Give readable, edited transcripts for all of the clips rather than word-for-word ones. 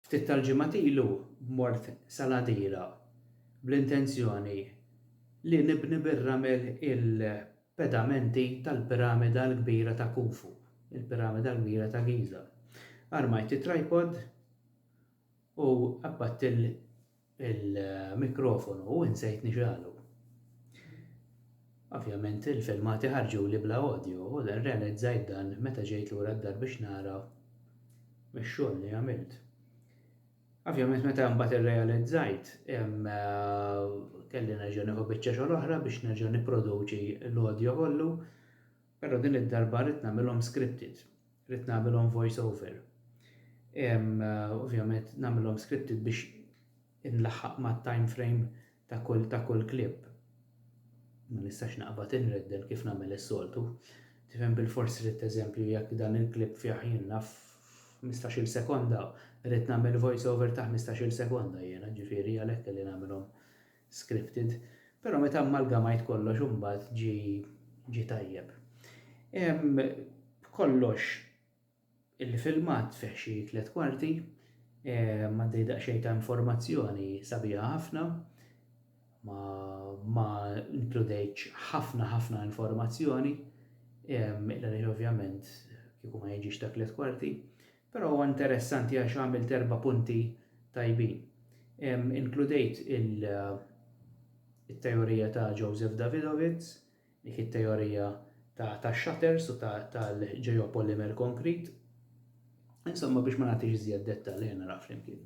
Ftit tal-ġimgħat ilu mort Saladira bl-intenzjoni li nibni bir-ramel il-pedamenti tal-piramida l-kbira ta' Khufu, il-piramida l-kbira ta' Giza. Armajt it-tripod u qabbadt il-mikrofonu u insejt nixalu. Ovvjament il-filmati ħarġu li bla audio u dan realizzajt dan meta ġejt lura d-dar biex nara mix-xogħol li għamilt. Ovvjament meta mbagħad irrealizzajt kelli nerġa' nieħu biċċa xogħol oħra biex nerġa' nipproduċi l-audio kollu, però din id-darba rid nagħmilhom scripted, rid nagħmilhom voice over. Ovvjament nagħmilhom scripted biex inlaħħaq mat-time frame ta' kull klipp. Ma nistax naqbad inreddel kif nagħmel is-soltu. Tifhem bil-forsi rid eżempju jekk dan il-klipp fih jiena f'15-il sekonda, rid nagħmel voice over ta' 15-il sekonda jiena, ġifieri għalhekk kelli nagħmilhom scripted. Però meta ammalgamajt kollox imbagħad ġie tajjeb. Kollox il-filmat fih xi 3 kwarti, m'għaddej daqsxejn ta' informazzjoni sabiħa ħafna, ma inkludejtx ħafna informazzjoni, għaliex ovvjament kieku ma jiġix ta' 3 kwarti, però huwa interessanti għax għamilt 4 punti tajbin. Inkludejt il-teorija ta' Joseph Davidovits, dik it-teorija ta' shutters u tal-geopolymer concrete. Insomma biex ma nagħtix iżjed dettalji nara flimkien.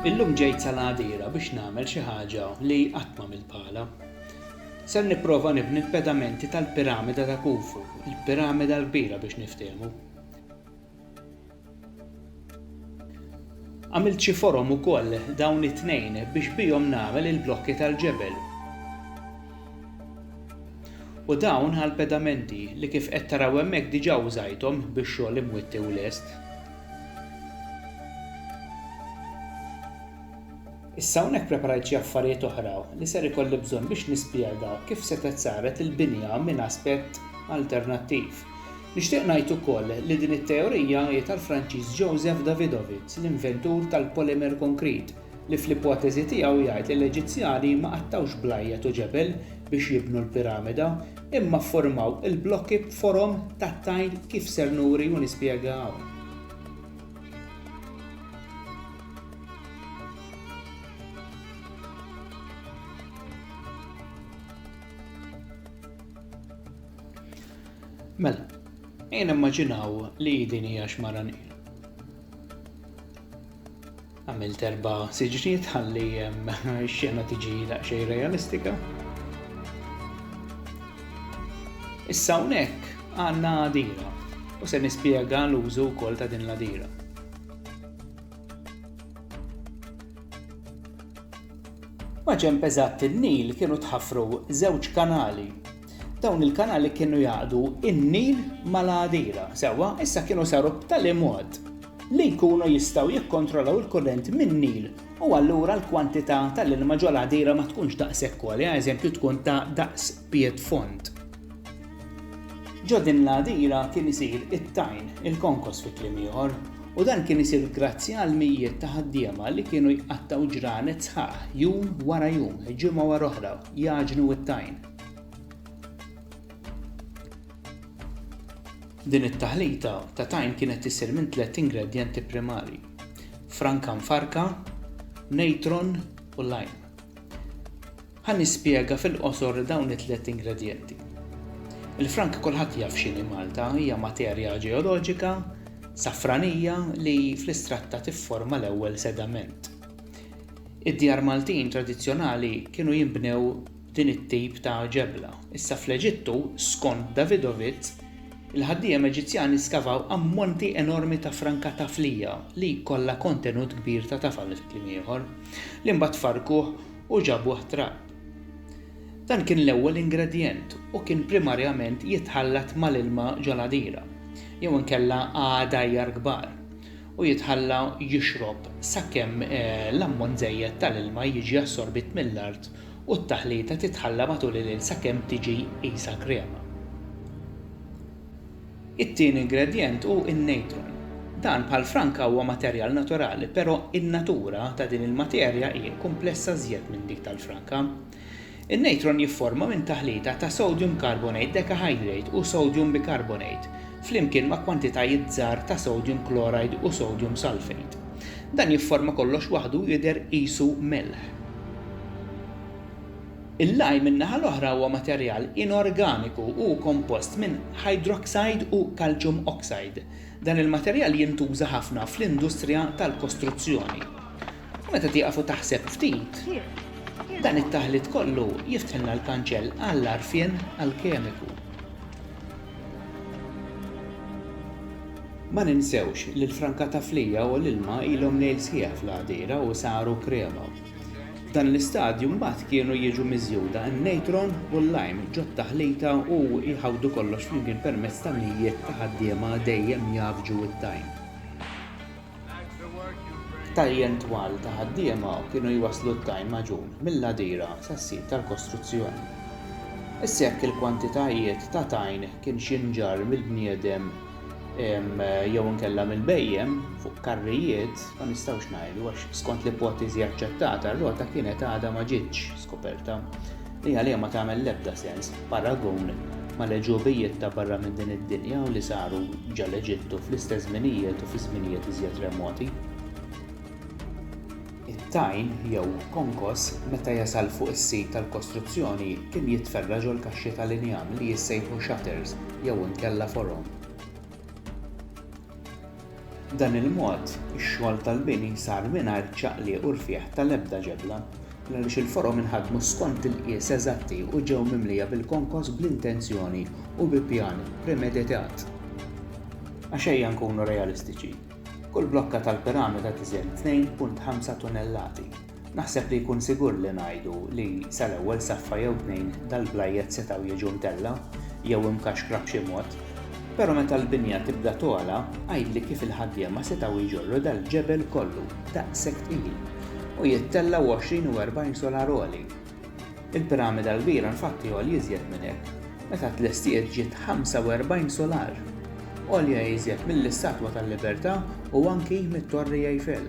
Illum ġejt Saladira biex nagħmel xi ħaġa li qatt m'għamilt bħalha. Ser nipprova nibni l-pedamenti tal-piramida ta' Khufu, il-piramida l-kbira biex niftehmu. Għamilt xi forom ukoll dawn it-tnejn biex bihom nagħmel il-blokki tal-ġebel. U dawn għall-pedamenti li kif qed taraw hemmhekk diġà użajthom biex xogħol imwitti u lest. Issa hawnhekk preparajt xi affarijiet oħra li ser ikolli bżonn biex nispjega kif setet saret il-binja minn aspett alternattiv. Nixtieq ngħid ukoll li din it-teorija hija tal-Franċiż Joseph Davidovits, l-inventur tal-polymer concrete, li fl-ipotezi tiegħu jgħid li l-Eġizzjani ma qattawx blajjet u ġebel biex jibnu l-piramida, imma ffurmaw il-blokki b'forom tat-tajl kif ser nuri u nispjegaw. Mela, jien immaġinaw li din hija xmara nil. Għamilt 4 siġniet ħalli x-xena tiġi daqsxejn realistika. Issa hawnhekk għandna għadira u se nispjega l-użu wkoll ta' din l-għadira. Ma ġenb eżatt in-Nil kienu tħaffru 2 kanali. Dawn il-kanali kienu jaqdu in-Nil mal-għadira, sewwa issa kienu saru b'tali mod li jkunu jistgħu jikkontrollaw il-kurrent min-Nil u allura l-kwantità tal-ilma ġol għadira ma tkunx daqshekk għolja, eżempju tkun ta' daqs pied font. Ġo din l-għadira kien isir it-tajn, il-konkos fi kliem ieħor, u dan kien isir grazzi għal mijiet ta' ħaddiema li kienu jqattaw ġranet sħaħ jum wara jum, ġimgħa wara oħra, jaġnu it-tajn. Din it-taħlita ta' tajn kienet isir minn 3 ingredjenti primari: franka mfarka, neutron u lime. Ħa nispjega fil-qosor dawn it-3 ingredjenti. Il-franka kulħadd jaf x'inhi Malta, hija materja ġeoloġika safranija li fl-istratta tifforma l-ewwel sedament. Id-djar Maltin tradizzjonali kienu jinbnew din it-tip ta' ġebla. Issa fl-Eġittu, skont Davidovits, Il-ħaddiem Eġizzjani skavaw ammonti enormi ta' franka ta' flija li kollha kontenut kbir ta' tafal kliem ieħor li mbagħad farkuh u ġabuh trab. Dan kien l-ewwel ingredient u kien primarjament jitħallat mal-ilma ġoladira jew inkella għadajjar kbar u jitħalla jixrob sakemm l-ammont żejjed tal-ilma jiġi assorbit mill-art u t-taħlita titħalla matul il-lejl sakemm tiġi qisha krema. It-tieni ingredient hu n-natron. Dan bħal franka huwa materjal naturali, però in-natura ta' din il-materja hija komplessa żjed minn dik tal-franka. In-natron jifforma minn taħlita ta' sodium carbonate decahydrate u sodium bicarbonate flimkien ma' kwantitajiet żgħar ta' sodium chloride u sodium sulfate. Dan jifforma kollox waħdu jidher qisu melħ. Il-lime min-naħa l-oħra huwa materjal inorganiku u kompost minn hydroxide u calcium oxide. Dan il-materjal jintuża ħafna fl-industrija tal-kostruzzjoni. U meta tieqaf u taħseb ftit, dan it-taħlit kollu jiftħilna l-kanċell għall-arfien għall-kemiku. Ma ninsewx li l-franka ta' flija u l-ilma ilhom ngħid sħiħ fl-għadiera u saru krema. Dan l-istadju mbagħad kienu jiġu miżjuda n-natron u l-lime ġod taħlita u jħawdu kollox flimkien permezz ta' mijiet ta' ħaddiema dejjem jafġu t-tajn. Tajjen twal ta' ħaddiema kienu jwasslu t-tajn maġun mill-għadiera sas-sit tal-kostruzzjoni. Issa jekk il-kwantitajiet ta' tajn kien xinġar mill-bniedem jew inkella mill-bejjem fuq karrijiet ma nistgħux ngħidu għax skont l-ipotezi aċċettata r-rota kienet għadha ma ġietx skoperta li għaliha ma tagħmel l-ebda sens paragun mal-eġubijiet ta' barra minn din id-dinja u li saru ġal-Eġittu fl-istess żminijiet u fi żminijiet iżjed remoti. It-tajn jew konkos meta jasal fuq is-sit tal-kostruzzjoni kien jitferra ġol kaxxi tal-injam li jissejħu shutters jew inkella forom. Dan il-mod, ix-xogħol tal-bini sar mingħajr ċaqliq u rfieħ tal-ebda ġebla għaliex il-forom inħadmu skont il-qies eżatti u ġew mimlija bil-konkos bl-intenzjoni u bi pjan premeditat. Għax ejja nkunu realistiċi. Kull blokka tal-piramida tiżen 2.5 tonnellati. Naħseb li jkun sigur li ngħidu li sal-ewwel saffa jew tnejn dal-blajjed setgħu jiġu mtella jew imkaxkra b'xi mod. Però meta l-binja tibda togħla, għajdli kif il-ħaddiema setgħu jġorru dal-ġebel kollu daqshekk tqil u jittella 20 u 40 solar għoli. Il-piramida l-kbira infatti għol jiżjed minn hekk, meta tlestiet ġiet 45 solar. Għolja jiżjed mill-Istatwa tal-Libertà u anki mit-Torri Eiffel.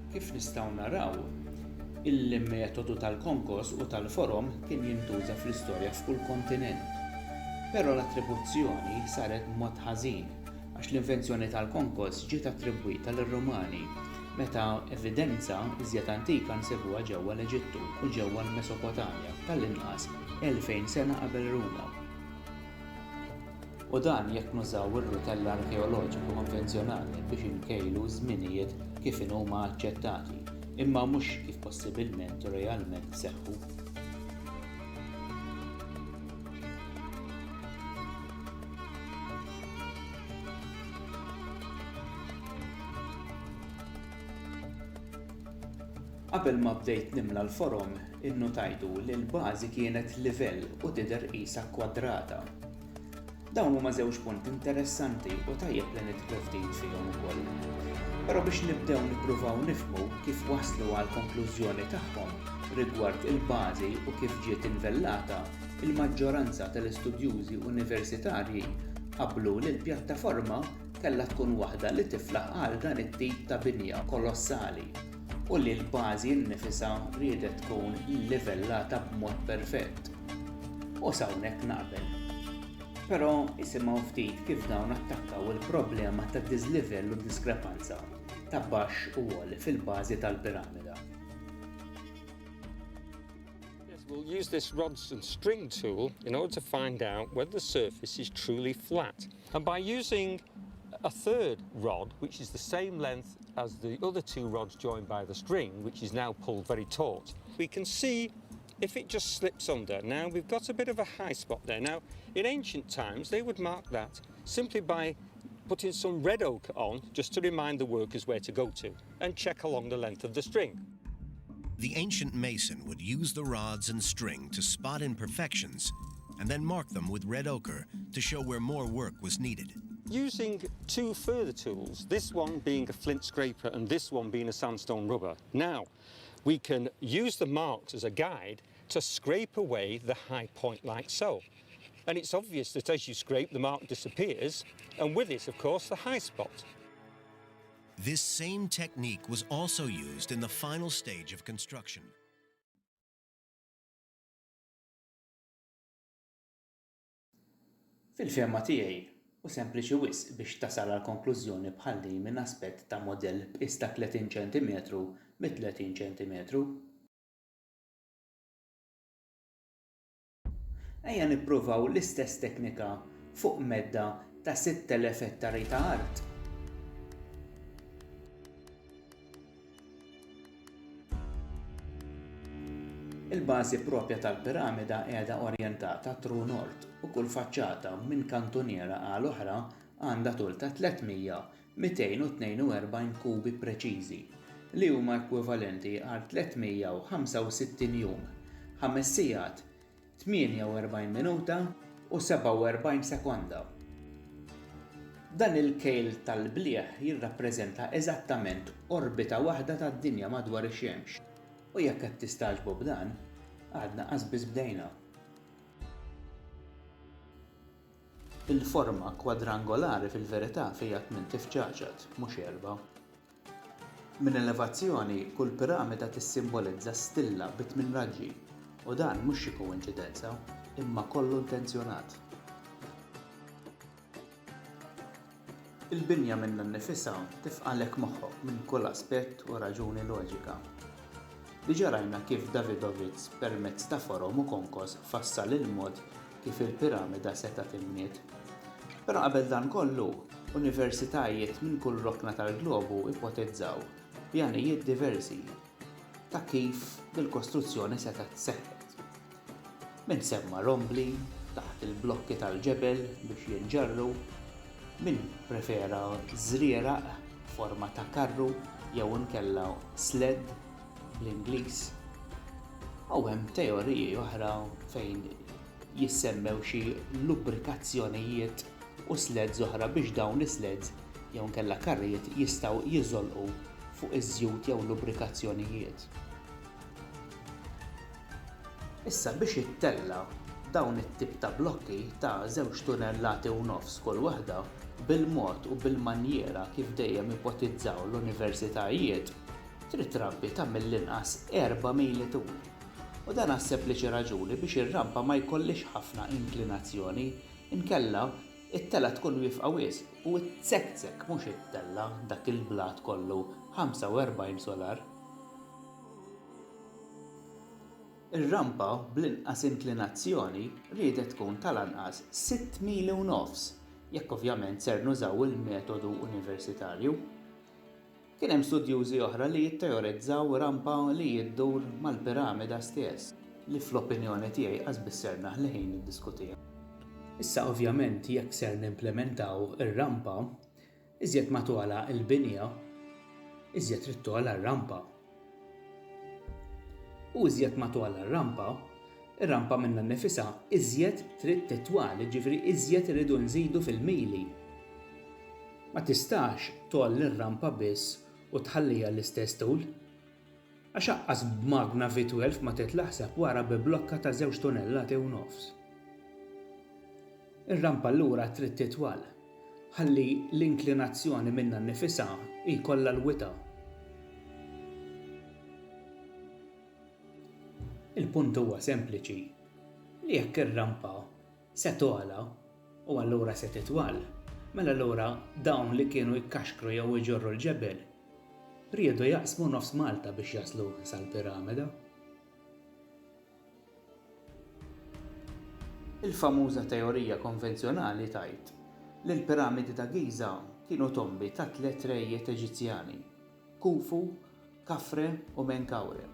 Kif nistgħu naraw, il-metodu tal-konkos u tal-forom kien jintuża fl-istorja f'kull kontinent. Però l-attribuzzjoni saret b'mod ħażin għax l-invenzjoni tal-konkos ġiet attribwita lir-Rumani meta evidenza iżjed antika nsibuha ġewwa l-Eġittu u ġewwa l-Mesopotamja tal-inqas 2000 sena qabel Ruma. U dan jekk nużaw ir-rutell arkeoloġiku konvenzjonali biex inkejlu żminijiet kif huma aċċettati, imma mhux kif possibilment u realment seħħu. Qabel ma bdejt nimla l-forom, innotajtu li l-bażi kienet livell u tidher qisha kwadrata. Dawn huma żewġ punti interessanti u tajjeb li nidħlu ftit fihom ukoll. Però biex nibdew nippruvaw nifhmu kif waslu għal konklużjoni tagħhom rigward il-bażi u kif ġiet invellata, il-maġġoranza tal-istudjużi universitarji qablu li l-pjattaforma kellha tkun waħda li tiflaħ għal dan it-tip ta' binja kolossali u li l-bażi nnifisha riedet tkun livellata b'mod perfett. U hawnhekk naqbel. Però isimgħu ftit kif dawn attakkaw il-problema ta' diżlivell u diskrepanza ta' baxx u għol fil-bażi tal-piramida. Yes, we'll use this rods and string tool in order to find out whether the surface is truly flat. And by using a third rod, which is the same length as the other two rods joined by the string, which is now pulled very taut, we can see if it just slips under. Now, we've got a bit of a high spot there. Now, in ancient times, they would mark that simply by putting some red ochre on, just to remind the workers where to go to, and check along the length of the string. The ancient mason would use the rods and string to spot imperfections, and then mark them with red ochre to show where more work was needed. Using two further tools, this one being a flint scraper and this one being a sandstone rubber. Now, we can use the marks as a guide to scrape away the high point like so. And it's obvious that as you scrape, the mark disappears, and with it, of course, the high spot. This same technique was also used in the final stage of construction. Fil-femma tiegħi, u sempliċi wisq biex tasal għal konklużjoni bħal din minn aspett ta' modell b'qis ta' 30 cm bi 30 cm. Ejja nippruvaw l-istess teknika fuq medda ta' 6000 ettari ta' art. Il-bażi proprja tal-piramida qiegħda orjentata tru nord u kull faċċata minn kantuniera għal oħra għandha tul ta' 300-242 kubi preċiżi li huma ekwivalenti għal 365 jum, 5 sigħat, 48 minuta u 47 sekonda. Dan il-kejl tal-blieħ jirrappreżenta eżattament orbita waħda tad-dinja madwar ix-Xemx. U jekk qed tistaġbu b'dan, għadna qasbiż bdejna. Il-forma kwadrangolari fil-verità fija 8 tifċaċat, mhux 4. Min elevazzjoni kull piramida tissimbolizza stilla b'8 raġġi u dan mhux xi koinċidenza, imma kollu intenzjonat. Il-binja minnha nnifisha tifqalek moħħok minn kull aspett u raġuni loġika. Diġà rajna kif Davidovits permezz ta' forom u konkos fassal il-mod kif il-piramida seta' tinbniet. Però qabel dan kollu, universitajiet minn kull rokna tal-globu ipotizzaw pjanijiet diversi ta' kif il-kostruzzjoni seta' tseħħet. Min semma rombli taħt il-blokki tal-ġebel biex jinġarru, min prefera żrieraq forma ta' karru jew inkella sled bl-Ingliż. U hemm teoriji oħra fejn jissemmew xi lubrikazzjonijiet u sleds oħra biex dawn is-sleds jew inkella karrijiet jistgħu jiżolqu fuq iż-żjud jew lubrikazzjonijiet. Issa biex jittella dawn it-tip ta' blokki ta' 2 tunellati u nofs kull waħda bil-mod u bil-manjera kif dejjem ipotizzaw l-universitajiet trid trabbi ta' mill-inqas 4 mili tul. U dan għas sempliċi raġuni biex ir-rampa ma jkollix ħafna inklinazzjoni, inkella it-tella tkun wifqa wisq u t-sekzek mhux it-tella dak il-blat kollu 45 solar. Ir-rampa bl-inqas inklinazzjoni riedet tkun tal-anqas 6 mili u nofs, jekk ovvjament ser nużaw il-metodu universitarju. Kien hemm studjużi oħra li jitteorizzaw rampa li jiddur mal-piramida stess, li fl-opinjoni tiegħi qas biss li ħin niddiskutiha. Issa ovvjament jekk ser nimplementaw ir-rampa, iżjed ma twala l-binja, iżjed trid twala r-rampa. U iżjed ma twala r-rampa, ir-rampa minnha nnifisha iżjed trid titwal, ġifieri iżjed iridu nżidu fil-mili. Ma tistax tolli r-rampa biss u tħallija l-istess tul. Għax aqqas b'Magna V12 ma titlaħseb wara bi blokka ta' 2 tonnellati u nofs. Ir-rampa allura trid titwal, ħalli l-inklinazzjoni minnha nnifisha jkollha l-wita. Il-punt huwa sempliċi li jekk ir-rampa se togħla u allura se titwal, mela allura dawn li kienu jikkaxkru jew iġorru l-ġebel riedu jaqsmu nofs Malta biex jaslu sal-piramida. Il-famuża teorija konvenzjonali tgħid li l-piramidi ta' Giza kienu tombi ta' 3 rejjiet Eġizzjani: Khufu, Khafre u Menkawre.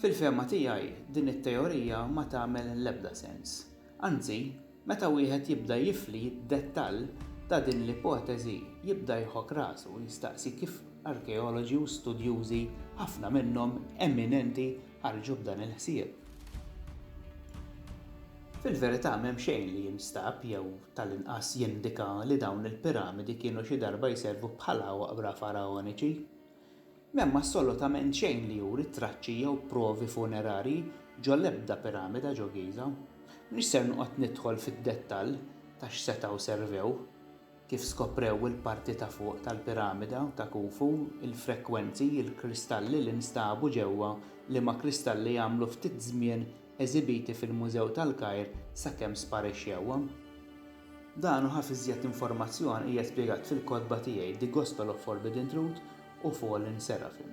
Fil-fehma tiegħi din it-teorija ma tagħmel l-ebda sens. Anzi, meta wieħed jibda jifli d-dettall ta' din l-ipotezi jibda jħok rasu jistaqsi kif arkeoloġi u studjużi ħafna minnhom eminenti ħarġu b'dan il-ħsieb. Fil-verità m'hemm xejn li jinstab jew tal-inqas jindika li dawn il-piramidi kienu xi darba jservu bħala waqbra faraoniċi. M'hemm assolutament xejn li juri traċċi jew provi funerarji ġo l-ebda piramida ġo Giza. Mhix ser noqgħod nidħol fid-dettall ta' x'setgħu servew, kif skoprew il-parti ta' fuq tal-piramida ta' Khufu, il-frekwenzi, il-kristalli li nstabu ġewwa li ma' kristalli jagħmlu ftit żmien eżibiti fil-Mużew tal-Kajr sakemm sparixxew. Dan u ħafna iżjed informazzjoni hija spjegat fil-kotba tiegħi The Gospel of Forbidden Truth u Fallen Seraphim.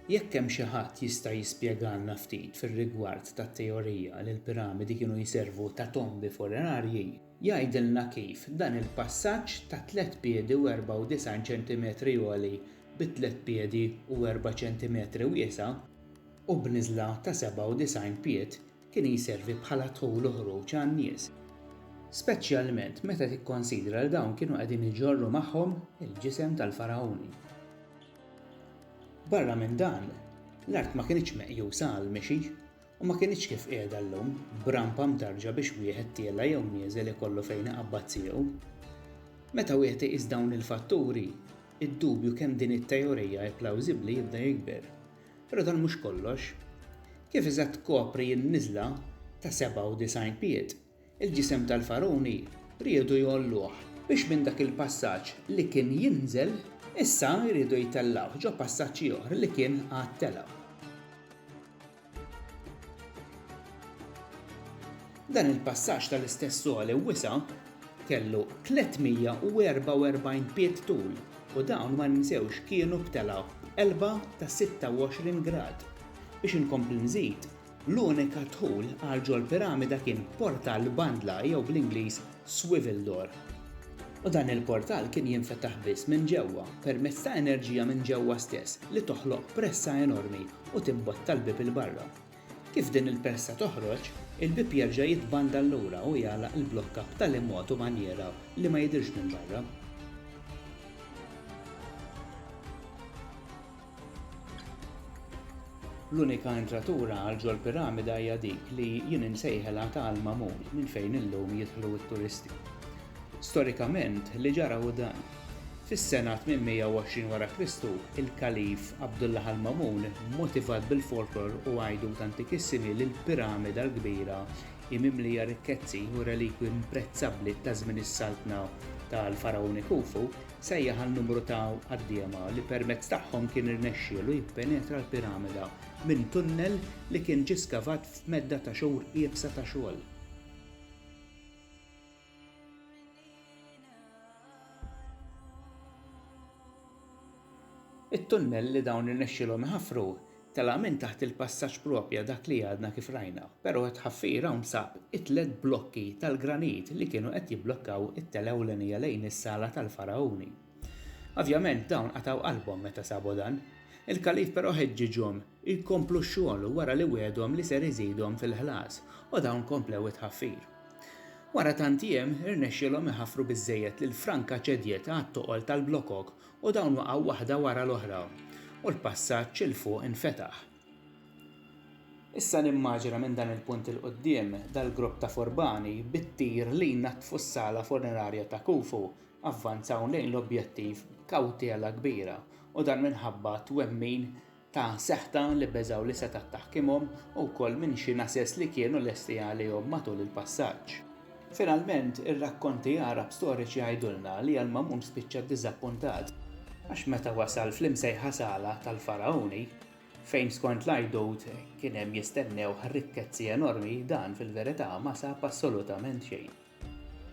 Jekk hemm xi ħadd jista' jispjegalna ftit fir-rigward tat-teorija li l-piramidi kienu jservu ta' tombi funerarji, jgħidilna kif dan il-passaġġ ta' 3 piedi u 94 ċentimetri għoli bi 3 piedi u 4 ċentimetri wiesa u b'niżla ta' 97 pied kien jservi bħala tul ħruġ għan-nies. Speċjalment meta tikkonsidra li dawn kienu qegħdin iġorru magħhom il-ġisem tal-farauni. Barra minn dan, l-art ma kienx meqjusa għal mexi u ma kienx kif qiegħda llum b'rampa mtarġa biex wieħed tiela jew nieżel ikollu fejn iqabbad tiegħu. Meta wieħed iqis dawn il-fatturi, id-dubju kemm din it-teorija plawżibbli jibda jikber. Però dan mhux kollox. Kif eżatt tkopri n-niżla ta' 97 pied, il-ġisem tal-farauni riedu jolluh biex minn dak il-passaġġ li kien jinżel issa jridu jtellaw ġo passaġġ ieħor li kien għad tela. Dan il-passaġġ tal-istess soli wiesa kellu 344 pied tul u dawn ma ninsewx kienu btela 4 ta' 26 grad. Biex inkompli nżid, l-unika dħul għal ġol piramida kien portal bandla jew bl-Ingliż swivel door. U dan il-portal kien jinfetaħ biss minn ġewwa permezz ta' enerġija minn ġewwa stess li toħloq pressa enormi u timbotta l-bib il-barra. Kif din il-pressa toħroġ, il-bib jerġa' jitbanda lura u jagħlaq il-blokka b'tali mod u manjera li ma jidhirx minn barra. L-unika entratura għal ġol piramida hija dik li jien insejħela ta' Al-Mamun minn fejn illum jidħlu t-turisti. Storikament li ġara u dan. Fis-sena 820 wara Kristu, il-Kalif Abdullah al-Mamun, motivat bil-folklor u għajdut antikissimi li l-piramida l-kbira imimlija rikkezzi u relikwi imprezzabbli ta' żmien is-Saltna tal-faraoni Khufu sejjaħ għan-numru ta' ħaddiema li permezz tagħhom kien irnexxielu jippenetra l-piramida minn tunnel li kien ġie skavat f'medda ta' xhur qiebsa ta' xogħol. It-tunnel li dawn irnexxielhom iħaffru tela' minn taħt il-passaġġ proprja dak li għadna kif rajna, però qed ħaffir hawn sab it-tliet blokki tal-granit li kienu qed jibblokkaw it-tela ewlenija lejn is-sala tal-farauni. Ovvjament dawn qataw qalbhom meta sabu dan. Il-kalif però ħeġġiġhom jkomplu x-xogħol wara li wiedhom li ser iżidhom fil-ħlas u dawn komplew it-ħaffir. Wara tant ijiem irnexxielhom iħaffru biżżejjed li l-franka ċedjiet għat-toqol tal-blokok u dawn waqgħu waħda wara l-oħra u l-passaġġ il fuq infetaħ. Issa nimmaġina minn dan il-punt il qudiem dal-grupp ta' forbani bit-tir li natfu s-sala funerarja ta' Khufu avvanzaw lejn l-objettiv kawtela kbira u dan minħabba twemmin ta' seħta li beżaw li seta' taħkimhom u wkoll minn xi nases li kienu lesti għalihom matul il-passaġġ. Finalment, ir-rakkonti Arab storiċi jgħidulna li Al-Mamun spiċċa ddiżappuntat għax meta wasal fl-imsejħa sala tal-faraoni fejn skont l-għajdut kien hemm jistennew rikkezzi enormi dan fil-verità ma sab assolutament xejn.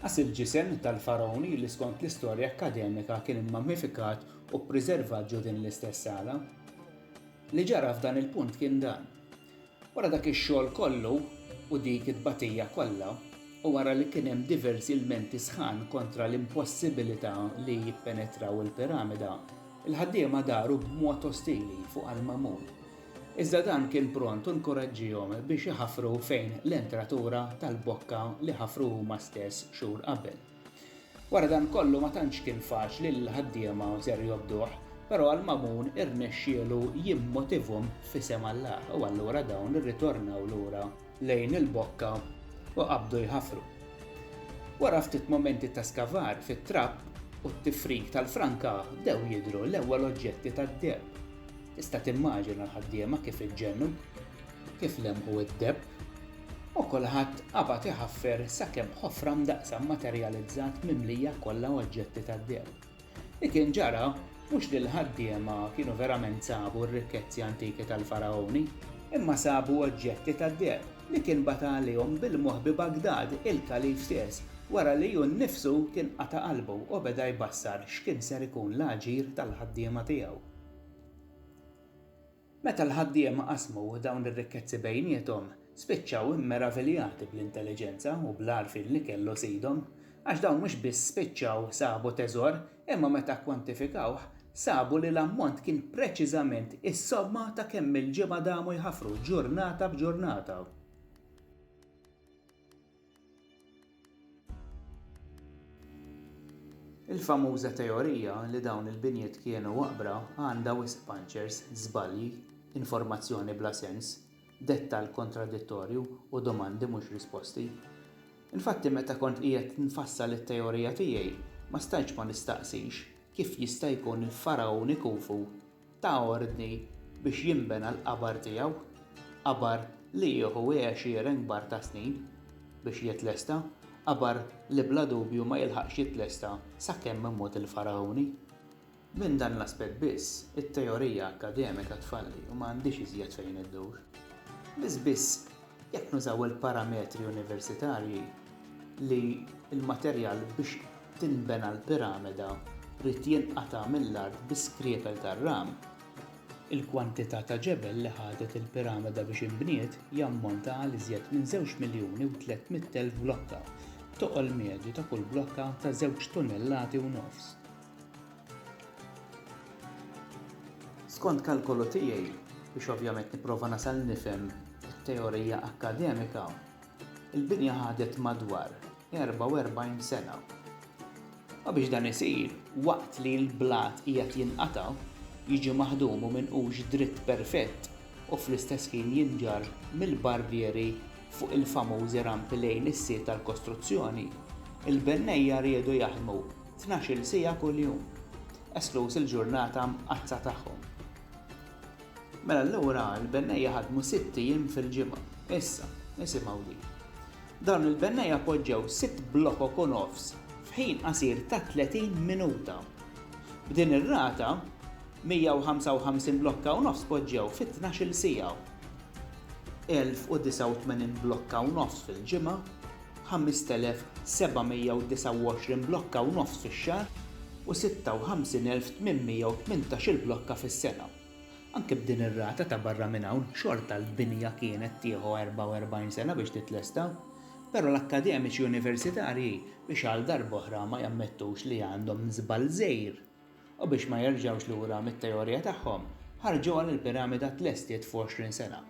Għas il-ġisem tal-faraoni li skont l-istorja akkademika kien immammifikat u ppreservat ġo din l-istess sala. Li ġara f'dan il-punt kien dan. Wara dak ix-xogħol kollu u dik it-tbatija kollha u wara li kien hemm diversi ilmenti sħan kontra l-impossibilità li jippenetraw il-piramida, il-ħaddiema daru b'mod ostili fuq Al-Mamun. Iżda dan kien pront inkoraġġihom biex iħaffru fejn l-entratura tal-bokka li ħafru huma stess xhur qabel. Wara dan kollu ma tantx kien faċli l-ħaddiema ser jobduh, però Al-Mamun irnexxielu jimmotivhom f'isem Alla u allura dawn irritornaw lura lejn il-bokka u qabdu jħaffru. Wara ftit momenti ta' skavar fit-trapp u t-tifrik tal-franka dew jidhru l-ewwel oġġetti tad-debb. Tista' timmaġina l-ħaddiema kif iġġennu, kif lemħu id-debb u kulħadd qabad iħaffer sakemm ħofra mdaqsa materjalizzat mimlija kollha oġġetti tad-debb. Li kien ġara mhux li l-ħaddiema kienu verament sabu r-rikkezzi antiki tal-faraoni, imma sabu oġġetti tad-debb li kien bata għalihom bil-moħħ bi Baghdad il-kalif stess wara li hu nnifsu kien qata' qalbu u beda jbassar x'kien ser ikun l-aġir tal-ħaddiema tiegħu. Meta l-ħaddiema qasmu dawn ir-rikkezzi bejniethom, spiċċaw immeraviljati bl-intelligenza u bl-għarfien li kellu sidhom għax dawn mhux biss spiċċaw sabu teżor imma meta kwantifikawh sabu li l-ammont kien preċiżament is-somma ta' kemm il-ġimgħa damu jħaffru ġurnata b'ġurnata. Il-famuża teorija li dawn il-binjiet kienu waqbra għandha wisq punchers, żbalji, informazzjoni bla sens, dettal kontradittorju u domandi mhux risposti. Infatti meta kont qiegħed nfassal it-teorija tiegħi ma stajtx ma nistaqsix kif jista' jkun il-faraoni Khufu ta' ordni biex jinbena l-qabar tiegħu, qabar li jieħu 20 kbar ta' snin biex jitlesta, qabar li bla dubju ma jilħaqx jitlesta sakemm imut il-faraoni. Minn dan l-aspett biss, it-teorija akkademika tfalli u m'għandix iżjed fejn iddur. Biss jekk nużaw il-parametri universitarji li l-materjal biex tinbena l-piramida rid jinqata' mill-art bi-skrepel tar-ram, il-kwantità ta' ġebel li ħadet il-piramida biex inbniet jammonta għal iżjed minn 2,300,000 blokka, toqol medju ta' kull blokka ta' 2 tunnellati u nofs. Skont kalkolu tiegħi biex ovvjament nipprova nasal nifhem it-teorija akkademika, il-binja ħadet madwar 44 sena. U biex dan isir, waqt li l-blat qiegħed jinqata' jiġi maħdum u minqux dritt perfett u fl-istess ħin jinġar mill-barbieri fuq il-famużi rampi lejn is-sit tal-kostruzzjoni, il-bennejja riedu jaħdmu 12 siegħa kuljum, esklus il-ġurnata mqazza tagħhom. Mela allura l-bennejja ħadmu 6 ijiem fil-ġimgħa. Issa, nisimgħu din. Dawn il-bennejja poġġew 6 blokkok u nofs f'ħin qasir ta' 30 minuta. B'din ir-rata 155 blokka u nofs poġġew fit-12 siegħa. 1089 blokka u nofs fil-ġimgħa, 5729 blokka u nofs fix-xahar u 56,818 blokka fis-sena. Anke b'din ir-rata ta' barra minn hawn xorta l-binja kienet tieħu 44 sena biex titlesta, però l-akkademiċi universitarji biex għal darb'oħra ma jammettux li għandhom żball żgħir u biex ma jerġgħux lura mit-teorija tagħhom ħarġu għal il-piramida tlestiet f'20 sena.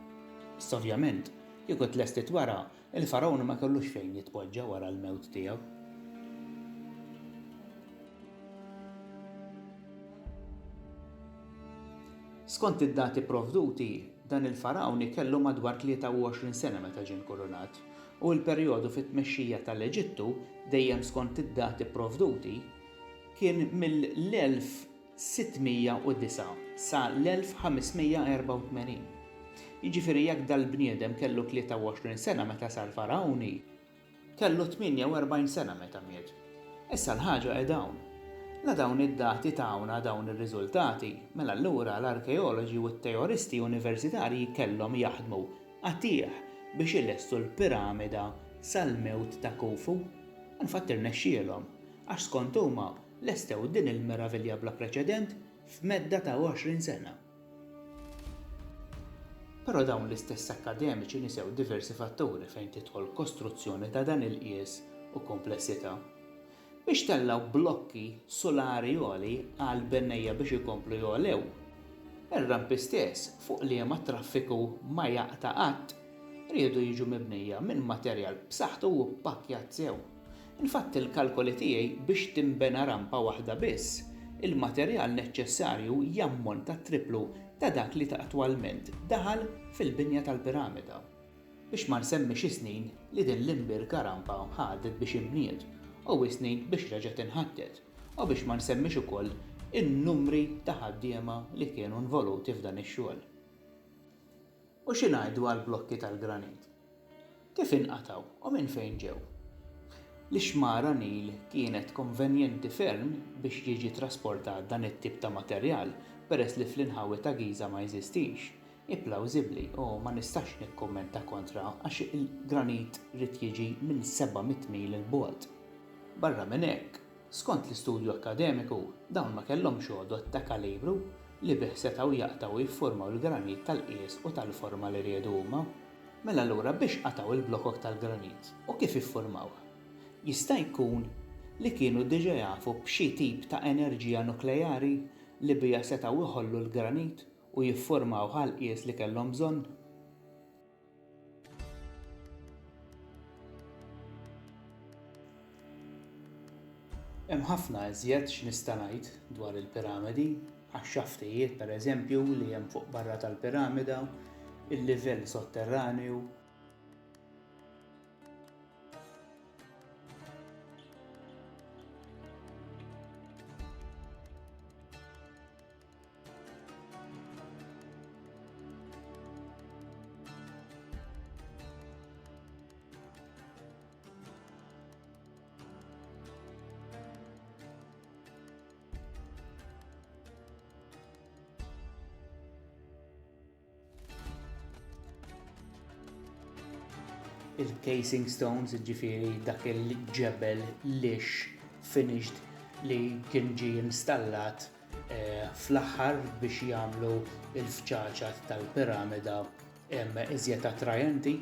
Issa ovvjament, kieku tlestiet wara, il-farawn ma kellux fejn jitpoġġa wara l-mewt tiegħu. Skont id-dati provduti, dan il-farawni kellu madwar 23 sena meta ġie inkurunat u l-perjodu fit-tmexxija tal-Eġittu dejjem skont id-dati provduti kien mill-1609 sa l-1584. Jiġifieri jekk dal-bniedem kellu 23 sena meta sar farawni, kellu 48 sena meta miet. Issa l-ħaġa qiegħda hawn. La dawn id-dati tawna dawn ir-riżultati, mela allura l-arkeoloġi u t-teoristi universitarji kellhom jaħdmu għatih biex ilessu l-piramida sal-mewt ta' Khufu. Infatti irnexxielhom għax skont huma lestew din il-meravilja bla preċedent f'medda ta' 20 sena. Però dawn l-istess akkademiċi nisew diversi fatturi fejn tidħol kostruzzjoni ta' dan il-qies u komplessità. Biex tellaw blokki solari joli għal bennejja biex ikomplu jolew. Ir-rampi stess fuq li ma traffiku ma jaqta' qatt riedu jiġu mibnija minn materjal b'saħħtu u ppakkjat sew. Infatti l-kalkoli tiegħi biex timbena rampa waħda biss, il-materjal neċessarju jammonta triplu ta' dak li ta' attwalment daħal fil-binja tal-piramida. Biex ma nsemmix is-snin li din l-imbirka rampa ħadet biex imbniet u snin biex reġgħet inħaddet u biex ma nsemmix ukoll in-numri ta' ħaddiema li kienu involuti f'dan ix-xogħol. U xi ngħidu għall-blokki tal-granit? Kif inqataw u minn fejn ġew? L-ixmara Nil kienet konvenjenti ferm biex jiġi trasportat dan it-tip ta' materjal peress li fl-inħawi ta' Giza ma jeżistix. Plawsibbli u ma nistax nikkummenta kontra għax il-granit rid jiġi minn 700 mil il-bogħod. Barra minn hekk, skont l-istudju akkademiku, dawn ma kellhomx għodot ta' kalibru li bih setgħu jaqtaw jiffurmaw il-granit tal-qies u tal-forma li riedu huma. Mela allura biex qataw il-blokkok tal-granit u kif iffurmaw? Jista' jkun li kienu diġà jafu b'xi tip ta' enerġija nukleari li bija setgħu iħollu l-granit u jiffurmaw ħal-qies li kellhom bżonn. Hemm ħafna iżjed x'nista' ngħid dwar il-piramidi għax-xaftijiet pereżempju li hemm fuq barra tal-piramida, il-livell sotterranju. Il-casing stones, ġifieri dak il-ġebel lix finished li kien ġie installat fl-aħħar biex jagħmlu l-fċaċat tal-piramida hemm iżjed attrajenti,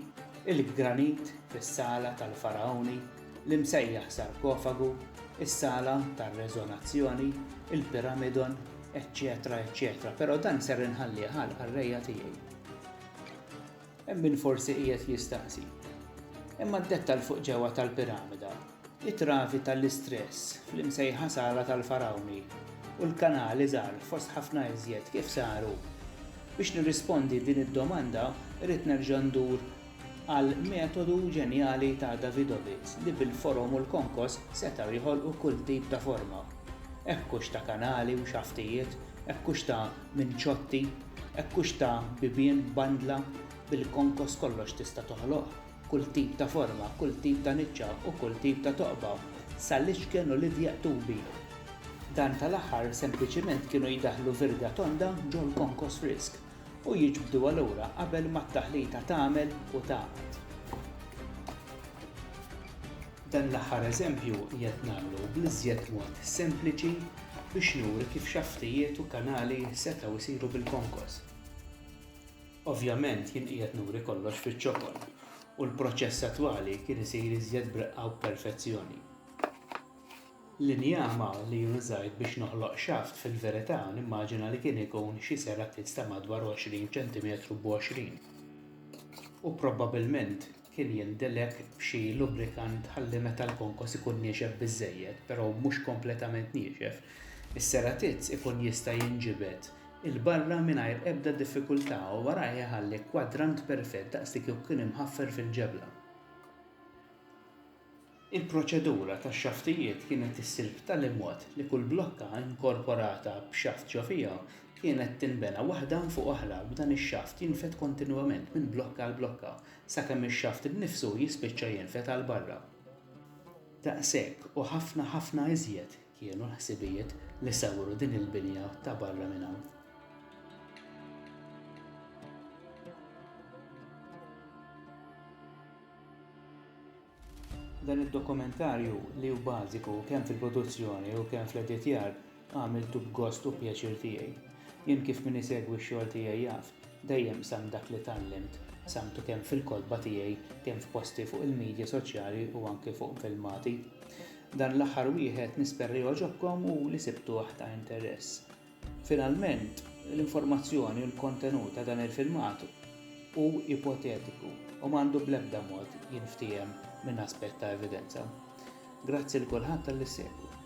il-granit fis-sala tal-farawni, l-imsejjaħ sarkofagu, is-sala tar-reżonazzjoni, il-piramidon, eċċetera, eċċetera. Però dan ser inħallih għall-qarrejja tiegħi. Hemm min forsi qiegħed jistaqsi. Imma d-dettal fuq ġewwa tal-piramida, it-travi tal-istress fl-imsejħa sala tal-farawni u l-kanali żgħar fost ħafna iżjed kif saru. Biex nirrispondi din id-domanda rrid nerġa' ndur għal metodu ġenjali ta' Davidovits li bil-forom u l-konkos setgħu jħolqu kull tip ta' forma. Hekkux ta' kanali u xaftijiet, hekkux ta' minċotti, hekkux ta' bibien bandla, bil-konkos kollox tista' toħloq. Kull tip ta' forma, kull tip ta' niċċa u kull tip ta' toqba sal-iċken u Lidja Tubi. Dan tal-aħħar sempliċement kienu jidaħlu virga tonda ġol Konkos Frisk u jiġbdu allura qabel ma t-taħlita tagħmel u tagħmel. Dan l-aħħar eżempju qiegħed nagħmlu bl-iżjed mod sempliċi biex nuri kif xaftijiet u kanali setgħu jsiru bil-konkos. Ovvjament jien qiegħed nuri kollox fiċ-ċokol u l-proċess attwali kien isir iżjed b'reqqa u perfezzjoni. L-injama li użajt biex noħloq xaft fil-verità nimmaġina li kien ikun xi serattiz ta' madwar 20 cm b'20. U probabbilment kien jindelek b'xi lubrikant ħalli meta l-konkos ikun niexef biżżejjed, però mhux kompletament niexef. Is-seratizz ikun jista' jinġibed il-barra mingħajr ebda diffikultà u warajja jħalli kwadrant perfett daqs li kien imħaffer fil-ġebla. Il-proċedura tax-xaftijiet kienet issir b'tali mod li kull blokka inkorporata b'xaft ġofija kienet tinbena waħda fuq oħra b'dan ix-xaft jinfet kontinwament minn blokka għal blokka sakemm ix-xaft innifsu jispiċċa jinfet għal barra. Daqshekk u ħafna iżjed kienu l-ħsibijiet li sawru din il-binja ta' barra minn hawn. Dan id-dokumentarju li hu bażiku kemm fil-produzzjoni u kemm fl-editjar għamiltu b'gost u pjaċir tiegħi. Jien kif min isegwi x-xogħol tiegħi jaf, dejjem sam dak li tallimt, samtu kemm fil-kodba tiegħi, kemm f'posti fuq il-medja soċjali u anke fuq filmati. Dan l-aħħar wieħed nisperri jogħġobkom u li sibtuh ta' interess. Finalment, l-informazzjoni u l-kontenut ta' dan il-filmat hu ipotetiku u m'għandu bl-ebda mod jinftiehem minn aspett ta' evidenza. Grazzi l kulħadd tal-li segwu.